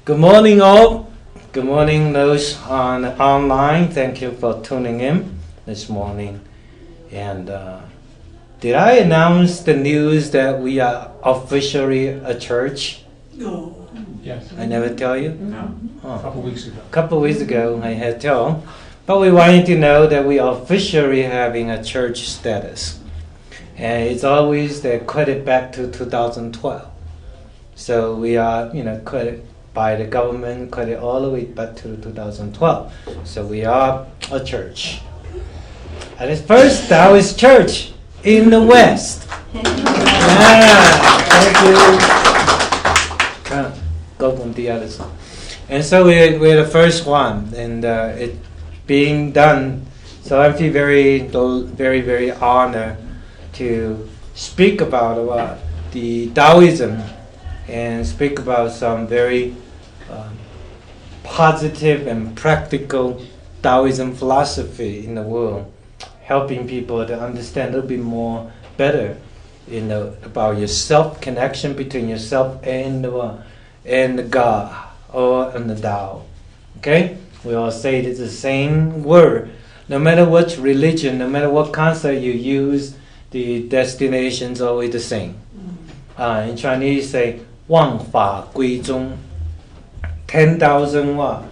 Good morning, all. Good morning, those online. Thank you for tuning in this morning. And did I announce the news that we are officially a church? No. Yes. I never tell you? No. Oh. A couple weeks ago. A couple of weeks ago, I had told. But we want you to know that we are officially having a church status. And it's always the credit back to 2012. So we are, credit by the government, credit all the way back to 2012. So we are a church. And it's first Daoist church in the West. Thank you. Go from the other side. And so we're the first one, and it being done. So I feel very, very honored to speak about the Daoism and speak about some very positive and practical Daoism philosophy in the world, helping people to understand a little bit more better, about your self connection between yourself and the God and the Tao. Okay, we all say it's the same word. No matter what religion, no matter what concept you use, the destination's always the same. In Chinese, say 万法归宗. 10,000 what?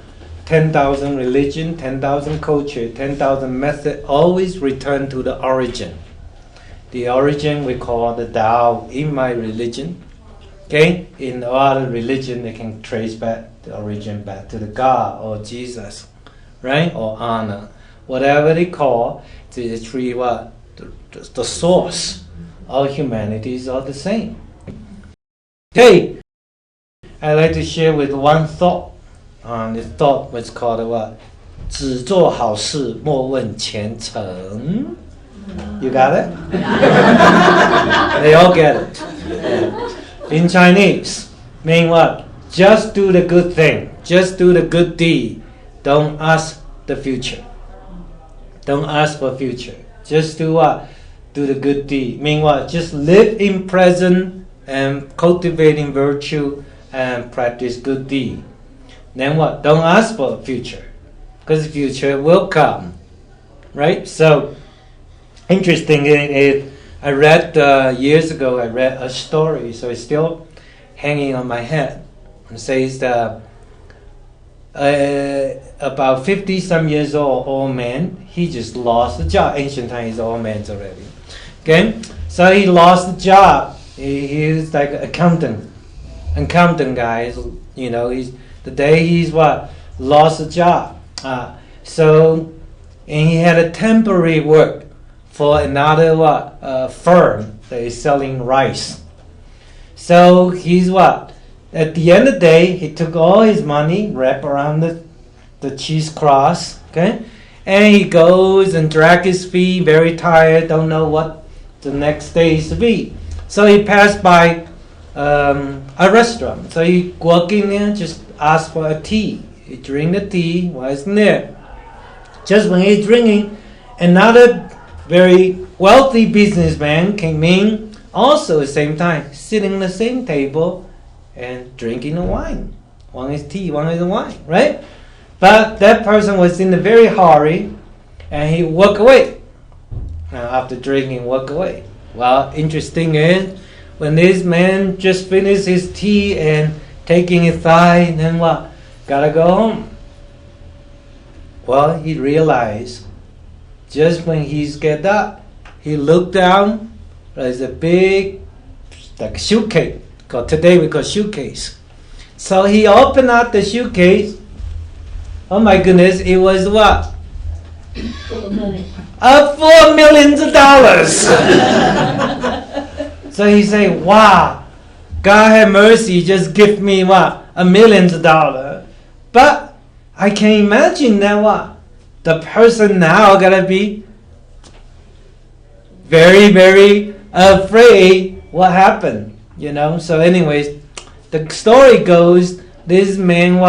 10,000 religion, 10,000 culture, 10,000 method, always return to the origin. The origin we call the Tao in my religion. Okay? In other religion, they can trace back the origin back to the God or Jesus, right? Or honor. Whatever they call, the three what? The source of humanity is all the same. Okay. I'd like to share with one thought. This thought was called what? 只做好事，莫问前程. You got it? They all get it. Yeah. In Chinese, mean what? Just do the good thing. Just do the good deed. Don't ask the future. Don't ask for future. Just do what? Do the good deed. Mean what? Just live in present and cultivating virtue and practice good deed. Then what? Don't ask for the future, because the future will come, right? So, interesting. I read years ago. I read a story, so it's still hanging on my head. It says that about 50 some years old man, he just lost the job. Ancient times, old man's already. Okay, so he lost the job. He was like an accountant guy. He's the day he's lost a job. So and he had a temporary work for another firm that is selling rice. So he's at the end of the day, he took all his money, wrapped around the cheese cross, okay, and he goes and drag his feet, very tired, don't know what the next day is to be. So he passed by a restaurant. So he walk in there, just ask for a tea. He drink the tea, wasn't there? Just when he's drinking, another very wealthy businessman came in, also at the same time, sitting at the same table and drinking the wine. One is tea, one is wine, right? But that person was in a very hurry, and he walked away. After drinking, walk away. Well, interesting is, when this man just finished his tea and taking his thigh, then what? Gotta go home. Well, he realized, just when he's get up, he looked down, there's a big, like shoecase. Today we call shoecase. So he opened up the shoecase. Oh my goodness, it was what? $4 million. So he say, wow, God have mercy, just give me $1 million. But I can imagine that the person now gonna be very, very afraid what happened. So anyways, the story goes, this man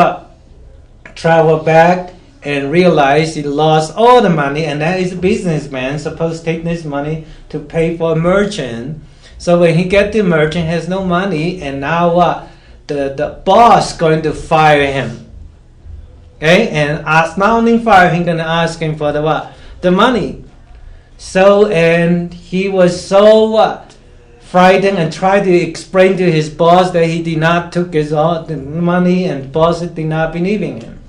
traveled back and realized he lost all the money, and that is a businessman supposed to take this money to pay for a merchant. So when he get the merchant, has no money, and now the boss going to fire him. Okay, and ask, not only fire him, gonna ask him for the what? The money. So, and he was so what? Frightened, and tried to explain to his boss that he did not took his all the money, and the boss did not believe in him.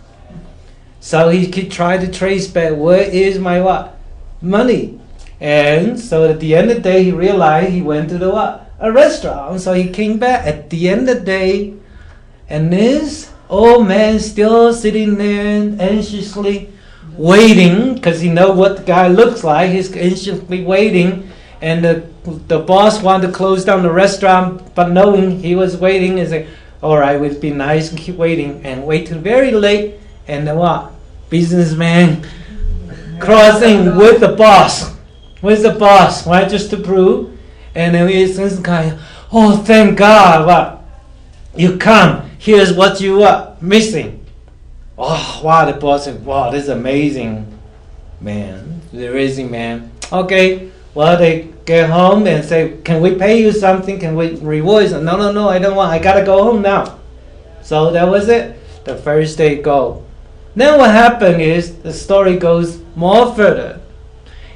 So he could try to trace back, where is my what? Money. And so at the end of the day, he realized he went to the what? A restaurant. So he came back at the end of the day, and this old man still sitting there anxiously waiting, because he know what the guy looks like. He's anxiously waiting, and the boss wanted to close down the restaurant, but knowing he was waiting, he said, all right, we'll be nice and keep waiting, and wait till very late, and the what? Businessman crossing with the boss. With the boss, right? Just to prove. And then this guy, oh, thank God, what? You come. Here's what you are missing. Oh, wow, the boss said, wow, this is amazing, man. The amazing man. Okay, well, they get home and say, can we pay you something? Can we reward you? No, I don't want. I got to go home now. So that was it. The first day go. Then what happened is, the story goes more further.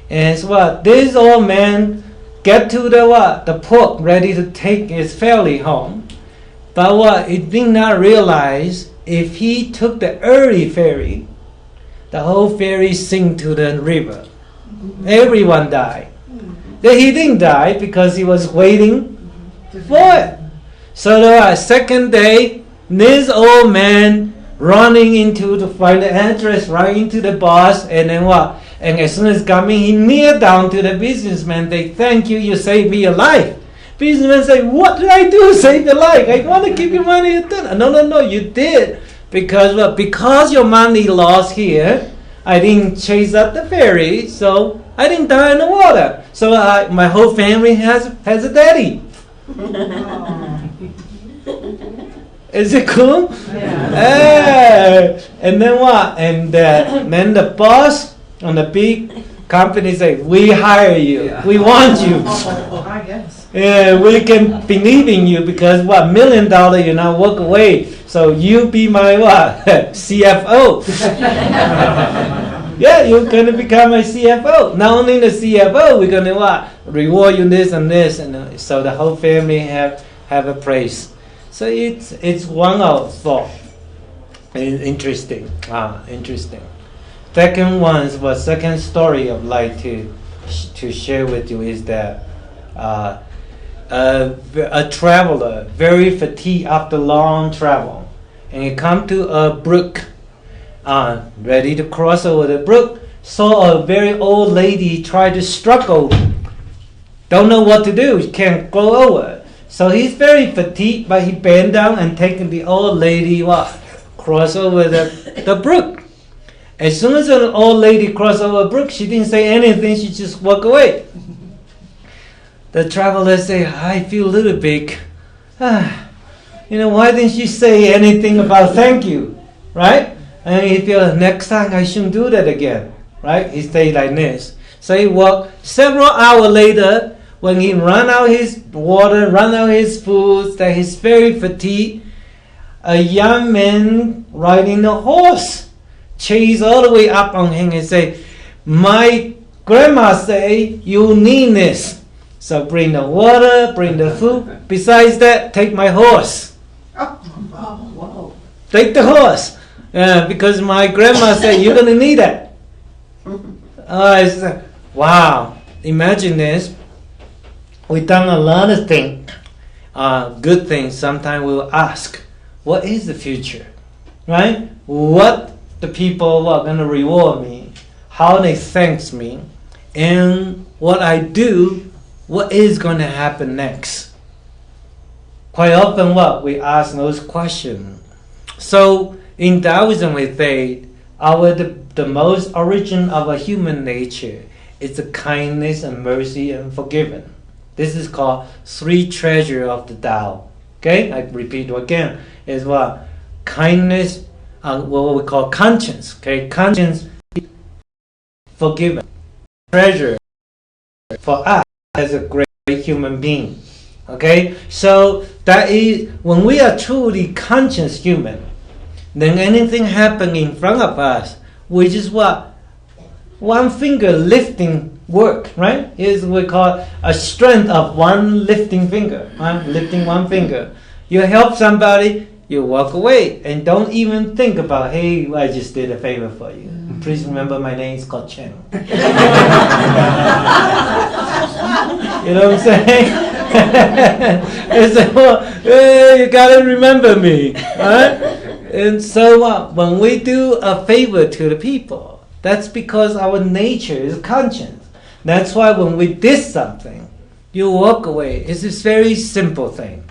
And it's what? This old man get to the what? The port, ready to take his family home. But what? He did not realize, if he took the early ferry, the whole ferry sink to the river. Everyone died. Then he didn't die because he was waiting for it. So the second day, this old man running into to find the address, running to the boss, and then what? And as soon as coming, he kneeled down to the businessman. They thank you, you saved me a life. Businessman say, what did I do to save your life? I want to give you money. No, you did. Because what? Because your money lost here, I didn't chase up the ferry, so I didn't die in the water. So my whole family has a daddy. Is it cool? Yeah. And then what? And then the boss on the big company say, we hire you. Yeah. We want you. I guess. Yeah, we can believe in you because what? $1 million, you now walk away. So you be my what? CFO. Yeah, you're gonna become a CFO. Not only the CFO, we're gonna what? Reward you this and this, and so the whole family have a praise. So it's one of thought. Interesting. Interesting. Second story I'd like to share with you is that a traveler, very fatigued after long travel, and he come to a brook, ready to cross over the brook, saw a very old lady try to struggle, don't know what to do, can't go over. So he's very fatigued, but he bent down and taking the old lady cross over the brook. As soon as an old lady crossed over a brook, she didn't say anything, she just walked away. The traveler say, I feel a little bit, why didn't she say anything about thank you, right? And he feel, next time I shouldn't do that again, right? He stayed like this. So he walked. Several hours later, when he run out his water, run out his food, that he's very fatigued, a young man riding a horse chase all the way up on him and say, my grandma say you need this. So bring the water, bring the food. Besides that, take my horse. Whoa. Take the horse. Because my grandma said you're going to need that. Wow. Imagine this. We've done a lot of things. Good things. Sometimes we'll ask, what is the future? Right? What the people are going to reward me, how they thank me, and what I do, what is going to happen next. Quite often we ask those questions. So in Daoism we say the most origin of a human nature is the kindness and mercy and forgiving. This is called three treasures of the Tao. Okay, I repeat again, is what? Kindness, what we call conscience. Okay, conscience, forgiven, treasure for us as a great human being. Okay, so that is, when we are truly conscious human, then anything happen in front of us, we just what? One finger lifting work, right? Here's what we call a strength of one lifting finger, right? Lifting one finger. You help somebody, you walk away and don't even think about, hey, I just did a favor for you. Please remember my name is called Chen. You know what I'm saying? And so, hey, you gotta remember me, right? And so when we do a favor to the people, that's because our nature is conscience. That's why when we did something, you walk away. It's this very simple thing.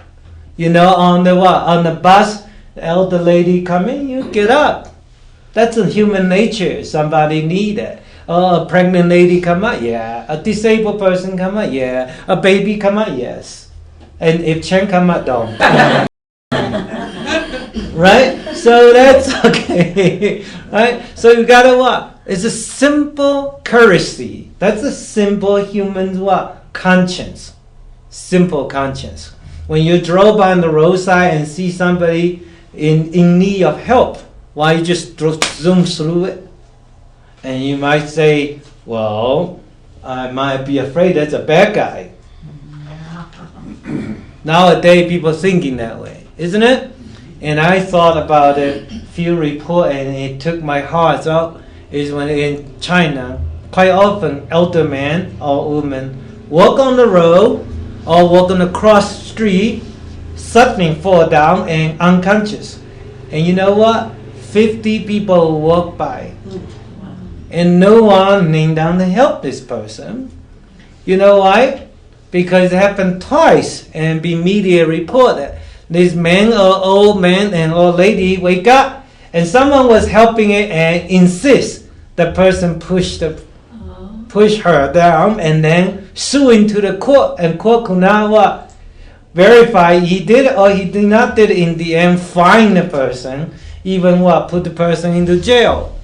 You know, on the bus, the elder lady coming, you get up. That's a human nature. Somebody need it. Oh, a pregnant lady come out, yeah. A disabled person come out, yeah. A baby come out, yes. And if Chen come out, don't. Right? So that's okay. Right? So you gotta what? It's a simple courtesy. That's a simple human what? Conscience. Simple conscience. When you drove by on the roadside and see somebody in need of help, why you just zoom through it? And you might say, well, I might be afraid that's a bad guy. Nowadays, people thinking that way, isn't it? And I thought about it, few report, and it took my heart out, is when in China, quite often, elder man or woman walk on the road or walk on the cross street, suddenly fall down and unconscious. And you know what? 50 people walk by. And no one kneel down to help this person. You know why? Because it happened twice and be media reported. This man or old man and old lady wake up and someone was helping it and insist the person push her down and then sue into the court, and court could not what? Verify he did or he did not did in the end, fine the person, even what? Put the person into jail.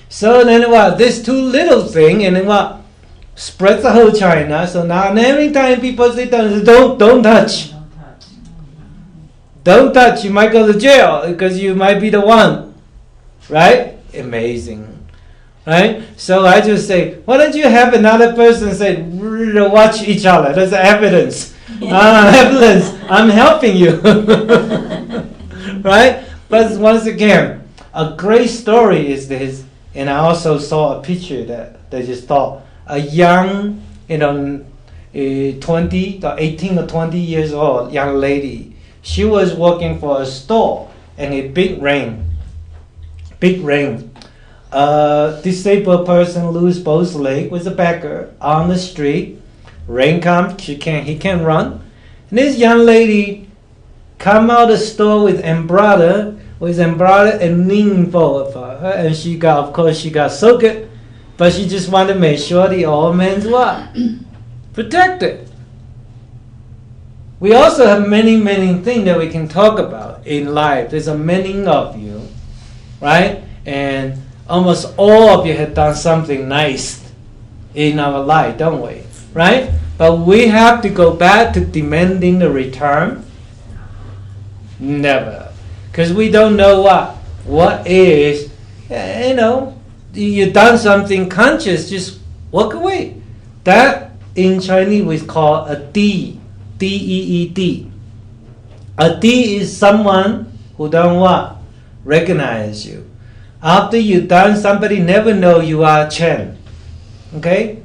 So then what? This two little thing and then what? Spreads the whole China. So now every time people say don't touch. Don't touch, you might go to jail because you might be the one. Right? Amazing. Right? So I just say, why don't you have another person say, watch each other. That's evidence. Evidence. I'm helping you. Right? But once again, a great story is this. And I also saw a picture that they just thought a young, 20 or 18 or 20 years old young lady. She was working for a store and a big rain. Disabled person lose both legs with a beggar on the street. Rain comes, he can't run. And this young lady come out of the store with umbrella and lean forward for her. And she got soaked, but she just wanted to make sure the old man's what? Protected. We also have many things that we can talk about in life. There's a many of you, right? And almost all of you have done something nice in our life, don't we? Right? But we have to go back to demanding the return. Never. Because we don't know what is, you've done something conscious, just walk away. That in Chinese we call a D. D-E-E-D. A D is someone who don't what? Recognize you. After you've done, somebody never know you are Chen. Okay?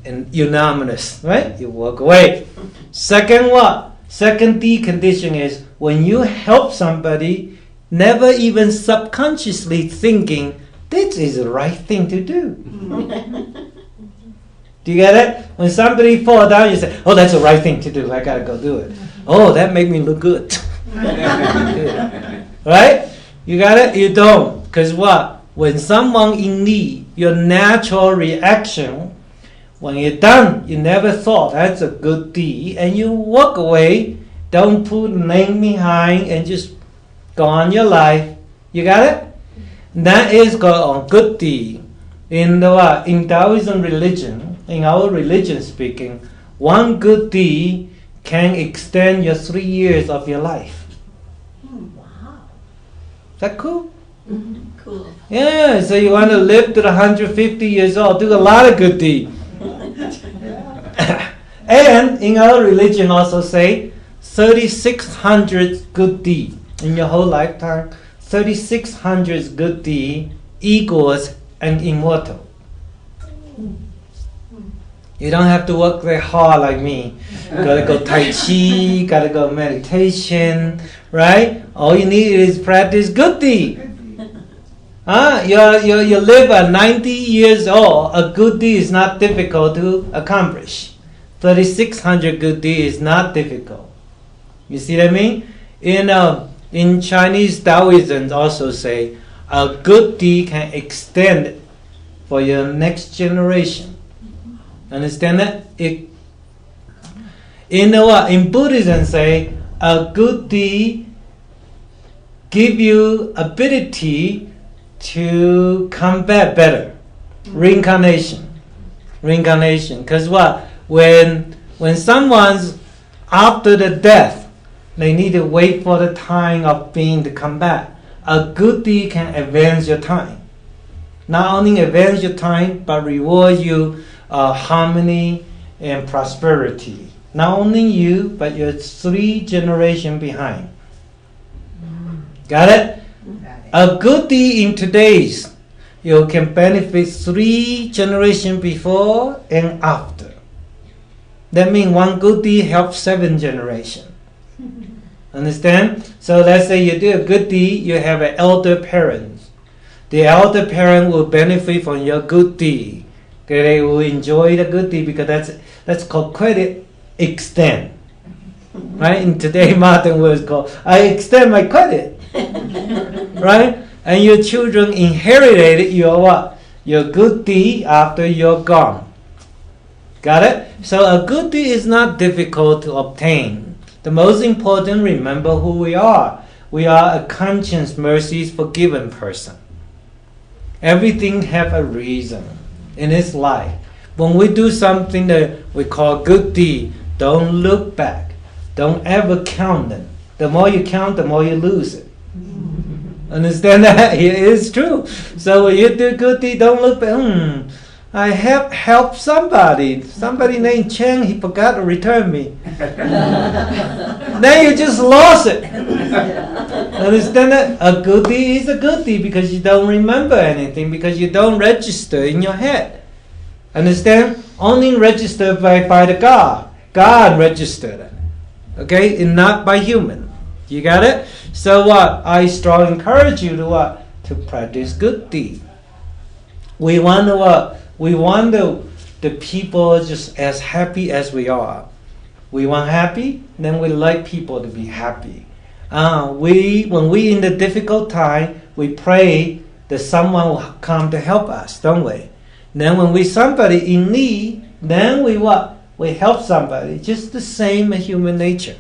And unanimous, right? You walk away. Second what? Second D condition is when you help somebody, never even subconsciously thinking, this is the right thing to do. Do you get it? When somebody fall down, you say, oh, that's the right thing to do. I got to go do it. Oh, that make me look good. Right? You got it? You don't. Because what? When someone in need, your natural reaction, when you're done, you never thought that's a good deed, and you walk away, don't put name behind, and just go on your life. You got it? That is called a good deed. In Taoism religion, in our religion speaking, one good deed can extend your 3 years of your life. Wow. Is that cool? Cool. Yeah, so you want to live to the 150 years old, do a lot of good deed. And in our religion also say 3,600 good deed in your whole lifetime. 3,600 good deed equals an immortal. You don't have to work very hard like me. Gotta go Tai Chi, gotta go meditation, right? All you need is practice good deed. You live at 90 years old, a good deed is not difficult to accomplish. 3,600 good deed is not difficult. You see what I mean? In Chinese Daoism also say, a good deed can extend for your next generation. Understand that? In Buddhism say, a good deed give you ability to come back better. Reincarnation. Because what? When someone's after the death, they need to wait for the time of being to come back. A good deed can advance your time. Not only advance your time, but reward you harmony and prosperity. Not only you, but your 3 generations behind. Got it? A good deed in today's, you can benefit 3 generations before and after. That means one good deed helps 7 generations. Understand? So let's say you do a good deed, you have an elder parent. The elder parent will benefit from your good deed. Okay, they will enjoy the good deed because that's called credit extend. Right? In today's modern words called, I extend my credit. Right? And your children inherited your what? Your good deed after you're gone. Got it? So a good deed is not difficult to obtain. The most important, remember who we are. We are a conscious, mercy, forgiven person. Everything have a reason in this life. When we do something that we call good deed, don't look back. Don't ever count them. The more you count, the more you lose it. Understand that? It is true. So when you do good deed, don't look back. I helped somebody. Somebody named Chen, he forgot to return me. Then you just lost it. Understand that? A good deed is a good deed because you don't remember anything, because you don't register in your head. Understand? Only registered by the God. God registered it. Okay? And not by human. You got it? So what? I strongly encourage you to what? To practice good deed. We want to what? We want the people just as happy as we are. We want happy, then we like people to be happy. When we in the difficult time, we pray that someone will come to help us, don't we? Then when we somebody in need, then we what? We help somebody. Just the same as human nature.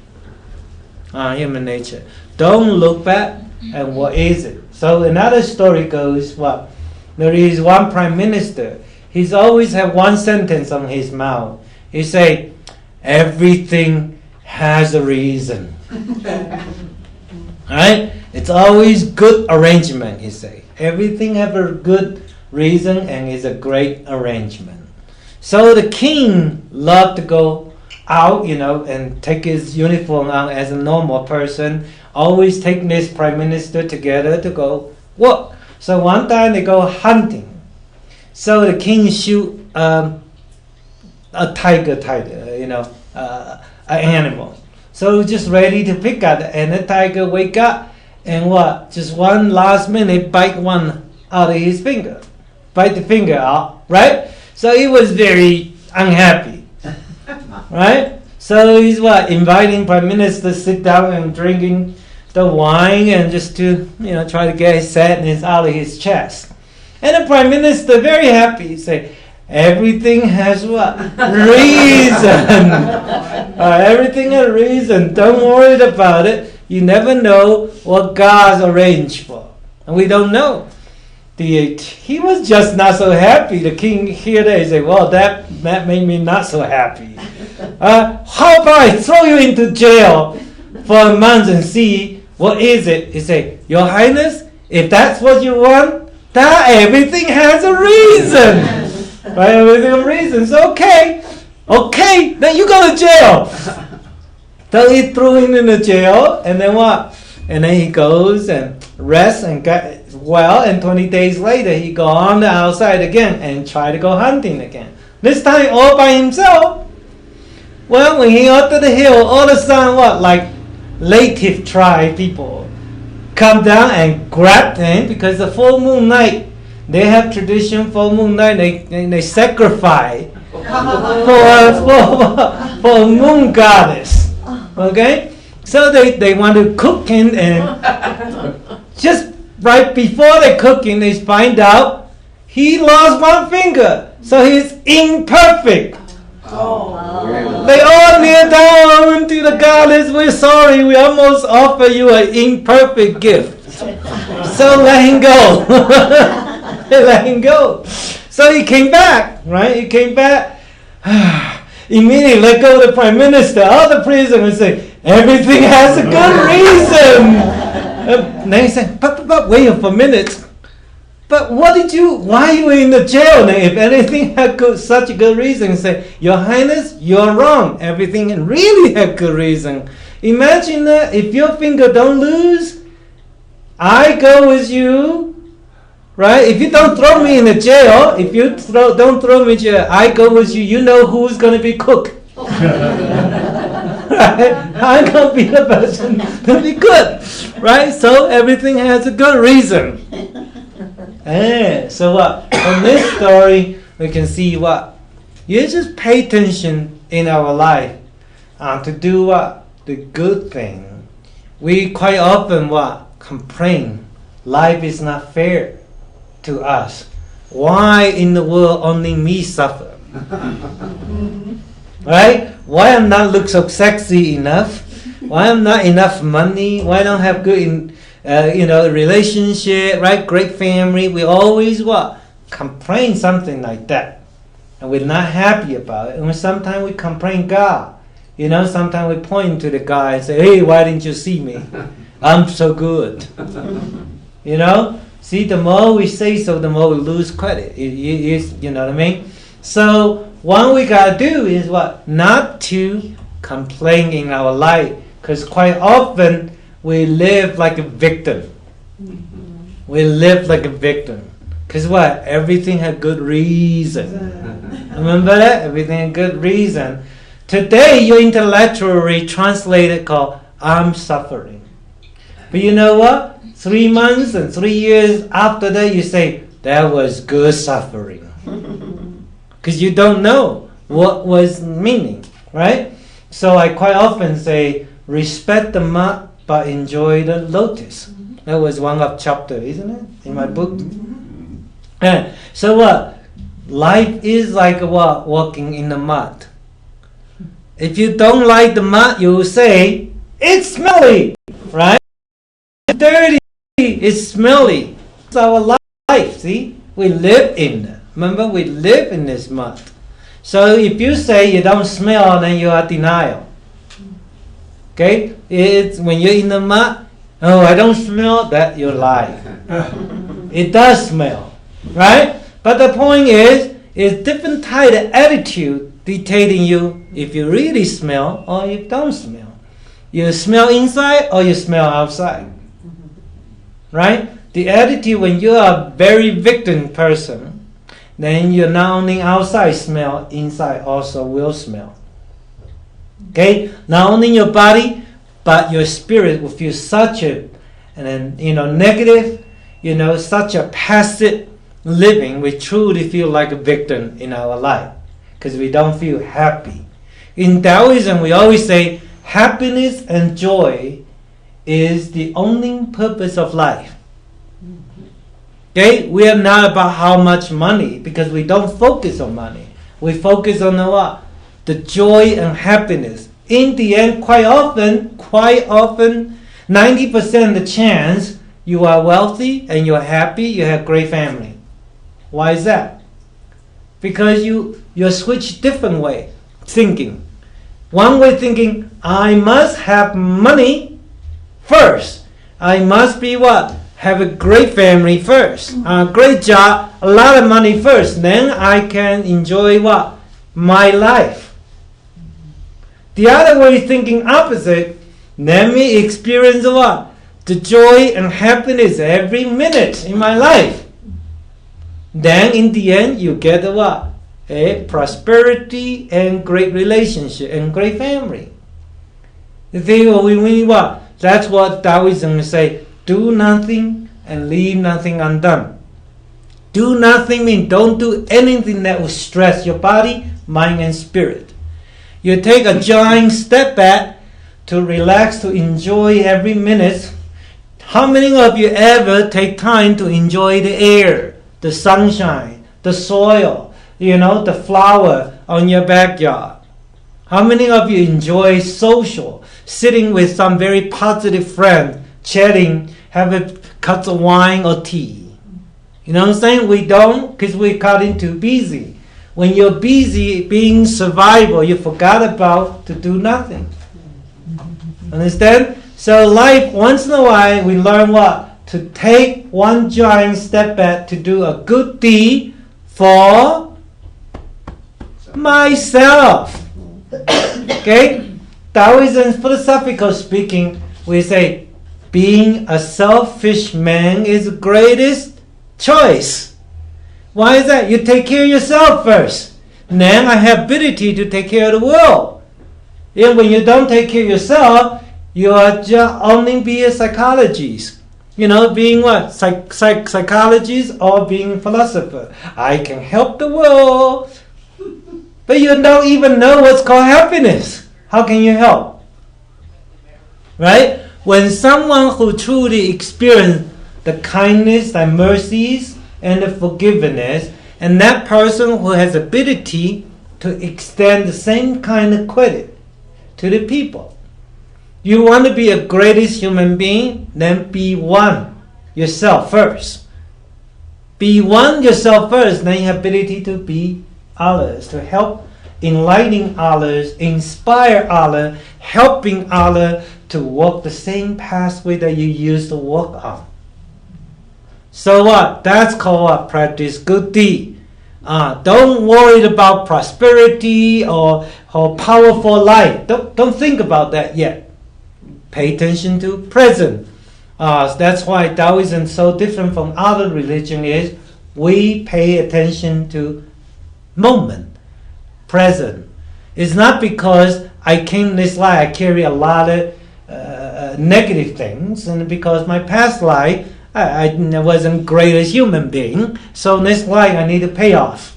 Human nature. Don't look back and what is it? So another story goes what? There is one prime minister. He's always have one sentence on his mouth. He say, everything has a reason. Right? It's always good arrangement, he say. Everything have a good reason and is a great arrangement. So the king loved to go out, and take his uniform on as a normal person. Always take this prime minister together to go work. So one time they go hunting. So the king shoot a tiger, an animal. So just ready to pick up, and the tiger wake up and what? Just one last minute bite one out of his finger, bite the finger out, right? So he was very unhappy, right? So he's what? Inviting prime minister to sit down and drinking the wine and just to try to get his sadness out of his chest. And the prime minister very happy say, everything has what? Reason. Everything has reason. Don't worry about it. You never know what God's arranged for. And we don't know. He was just not so happy. The king hear that, he say, well, that made me not so happy. How about I throw you into jail for a month and see what is it? He say, Your Highness, if that's what you want, that everything has a reason. Right? Everything has a reason. So okay, then you go to jail. So he threw him in the jail, and then what? And then he goes and rests and get well, and 20 days later he go on the outside again and try to go hunting again. This time all by himself. Well, when he got to the hill, all of a sudden what? Like native tribe people come down and grab him, because the full moon night, they have tradition, full moon night, they sacrifice for a moon goddess. Okay? So they want to cook him, and just right before they cook him, they find out he lost one finger. So he's imperfect. They all kneel down to the goddess. We're sorry, we almost offer you an imperfect gift. So let him go. Let him go. So he came back, right? He came back. Immediately let go of the prime minister, all the prisoners say, everything has a good reason. Then he said, but wait for a minute. But why you were in the jail then? If anything had such a good reason, say, Your Highness, you're wrong. Everything really had good reason. Imagine that if your finger don't lose, I go with you. Right? If you don't throw me in the jail, if you don't throw me in jail, I go with you. You know who's going to be cook. Right? I'm going to be the person to be good. Right? So everything has a good reason. So what? From this story, we can see what? You just pay attention in our life to do what? The good thing. We quite often what? Complain. Life is not fair to us. Why in the world only me suffer? Right? Why I'm not look so sexy enough? Why I'm not enough money? Why I don't have good relationship, right? Great family. We always what? Complain something like that. And we're not happy about it. And sometimes we complain God. Sometimes we point to the guy and say, hey, why didn't you see me? I'm so good. See, the more we say so, the more we lose credit. You know what I mean? So what we got to do is what? Not to complain in our life. Because quite often we live like a victim. We live like a victim. Because what? Everything had good reason. Remember that? Everything had good reason. Today, you intellectually translated called, I'm suffering. But you know what? 3 months and 3 years after that, you say, that was good suffering. Because you don't know what was meaning, right? So I quite often say, respect the mud, but enjoy the lotus. That was one of chapter, isn't it? In my book. So what? Life is like what? Walking in the mud. If you don't like the mud, you will say, it's smelly, right? It's dirty, it's smelly. It's our life, see? We live in it. Remember, we live in this mud. So if you say you don't smell, then you are denial. Okay? It's when you're in the mud, oh, I don't smell, that you lie. It does smell, right? But the point is, it's different type of attitude dictating you if you really smell or you don't smell. You smell inside or you smell outside. Right? The attitude when you are a very victim person, then you're not only outside smell, inside also will smell. Okay? Not only your body, but your spirit will feel such a negative, such a passive living. We truly feel like a victim in our life because we don't feel happy. In Daoism, we always say happiness and joy is the only purpose of life. Okay? We are not about how much money because we don't focus on money. We focus on the what? The joy and happiness. In the end, quite often, 90% of the chance you are wealthy and you're happy, you have great family. Why is that? Because you switch different way thinking. One way thinking, I must have money first. I must be what? Have a great family first. A great job, a lot of money first. Then I can enjoy what? My life. The other way thinking opposite, let me experience what? The joy and happiness every minute in my life. Then in the end, you get what? A prosperity and great relationship and great family. You see, we mean what? That's what Daoism say. Do nothing and leave nothing undone. Do nothing means don't do anything that will stress your body, mind, and spirit. You take a giant step back to relax, to enjoy every minute. How many of you ever take time to enjoy the air, the sunshine, the soil, the flower on your backyard? How many of you enjoy social, sitting with some very positive friend, chatting, have a cup of wine or tea? You know what I'm saying? We don't, because we got into busy. When you're busy being survival, you forgot about to do nothing. Understand? So life, once in a while, we learn what? To take one giant step back to do a good deed for myself. Okay? Taoism, philosophical speaking, we say, being a selfish man is the greatest choice. Why is that? You take care of yourself first. Then I have ability to take care of the world. And when you don't take care of yourself, you are just only be a psychologist. Being what? Psychologist or being philosopher. I can help the world. But you don't even know what's called happiness. How can you help? Right? When someone who truly experiences the kindness and mercies and the forgiveness, and that person who has ability to extend the same kind of credit to the people. You want to be a greatest human being, then be one yourself first. Be one yourself first, then you have ability to be others, to help enlightening others, inspire others, helping others to walk the same pathway that you used to walk on. So what? That's called what? Practice good deed. Don't worry about prosperity or powerful life. Don't think about that yet. Pay attention to present. That's why Taoism is so different from other religions is we pay attention to moment, present. It's not because I came this life, I carry a lot of negative things, and because my past life, I wasn't greatest human being, so this life I need to pay off.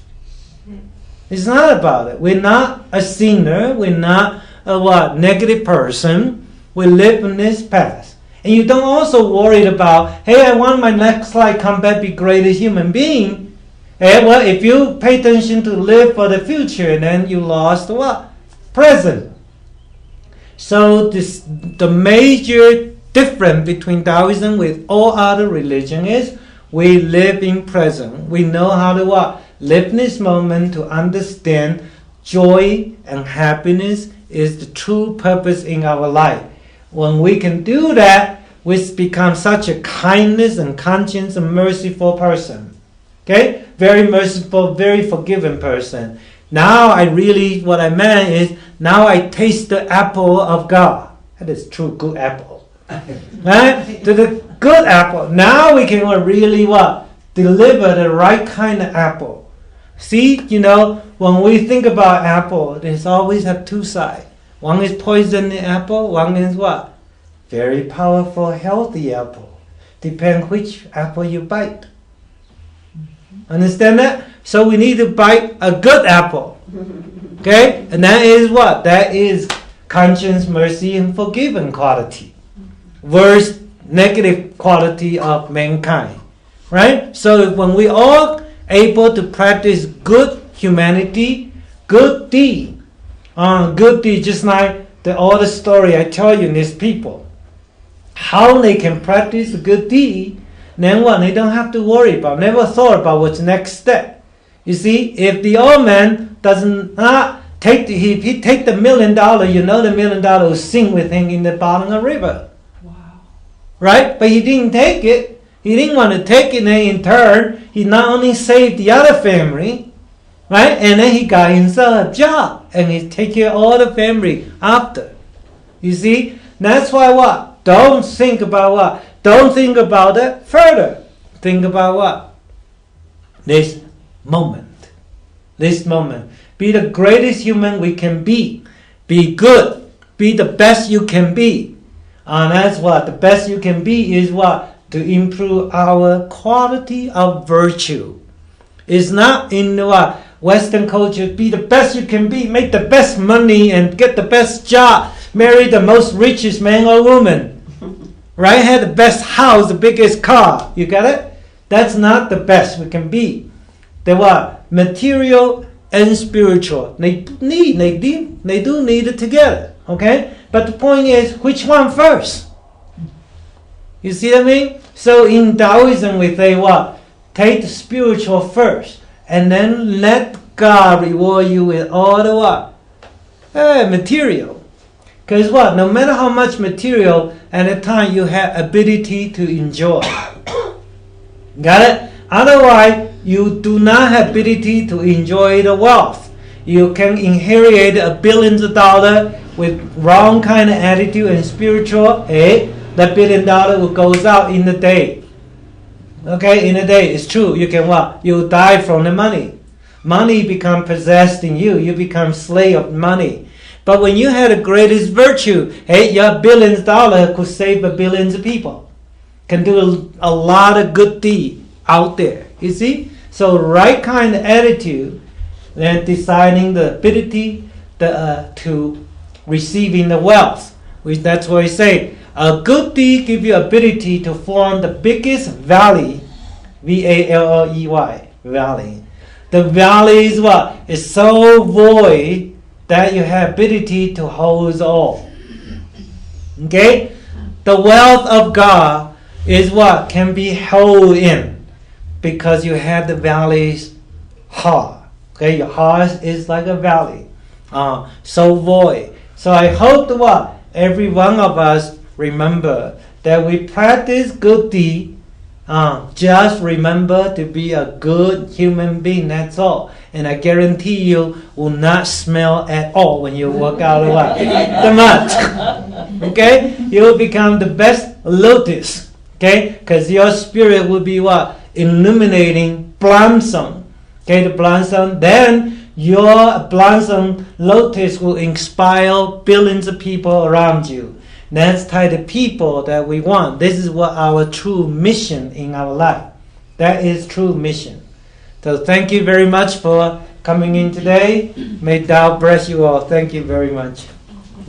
It's not about it. We're not a sinner. We're not a negative person. We live in this past. And you don't also worry about, hey, I want my next life come back be greatest human being. If you pay attention to live for the future, then you lost what? Present. So the major difference between Taoism with all other religions is we live in present. We know how to live this moment to understand joy and happiness is the true purpose in our life. When we can do that, we become such a kindness and conscience and merciful person. Okay? Very merciful, very forgiving person. Now what I meant is, now I taste the apple of God. That is true good apple. Right? To the good apple. Now we can really deliver the right kind of apple. See, when we think about apple, there's always have two sides. One is poison apple, one is what? Very powerful, healthy apple. Depends which apple you bite. Understand that? So we need to bite a good apple. Okay? And that is what? That is conscience, mercy, and forgiving quality. Versus negative quality of mankind. Right? So when we all able to practice good humanity, good deed, just like all the story I tell you in these people, how they can practice good deed, then what? They don't have to worry about, never thought about what's next step. You see, if the old man does not if he take the $1 million, you know the $1 million will sink with him in the bottom of the river. Wow. Right? But he didn't take it. He didn't want to take it, and in turn, he not only saved the other family, right? And then he got himself a job, and he take care of all the family after. You see? That's why what? Don't think about what? Don't think about it further. Think about what? This moment. This moment. Be the greatest human we can be. Be good. Be the best you can be. And that's what? The best you can be is what? To improve our quality of virtue. It's not in what? Western culture, be the best you can be, make the best money and get the best job, marry the most richest man or woman, right? Have the best house, the biggest car. You got it? That's not the best we can be. They what? Material and spiritual. They do need it together. Okay? But the point is, which one first? You see what I mean? So in Daoism we say what? Take the spiritual first. And then let God reward you with all the what? Material. Because what? No matter how much material, at the time you have ability to enjoy. Got it? Otherwise, you do not have ability to enjoy the wealth. You can inherit $1 billion with wrong kind of attitude and spiritual. That $1 billion will goes out in the day. Okay, in a day, it's true. You can what? You die from the money. Money become possessed in you. You become slave of money. But when you had the greatest virtue, your $1 billion could save billions of people. Can do a lot of good deed out there. You see? So right kind of attitude, then deciding the ability to receiving the wealth. Which that's what we say. A good deed gives you ability to form the biggest valley, V-A-L-L-E-Y, valley. The valley is what? It's so void that you have ability to hold all. Okay? The wealth of God is what? Can be held in because you have the valley's heart. Okay? Your heart is like a valley. So void. So I hope that what? Every one of us remember that we practice good deed. Just remember to be a good human being, that's all. And I guarantee you will not smell at all when you walk out of the mud. Okay? You will become the best lotus. Okay? Because your spirit will be what? Illuminating blossom. Okay, the blossom. Then your blossom lotus will inspire billions of people around you. That's the type of people that we want. This is what our true mission in our life. That is true mission. So thank you very much for coming in today. May Tao bless you all. Thank you very much.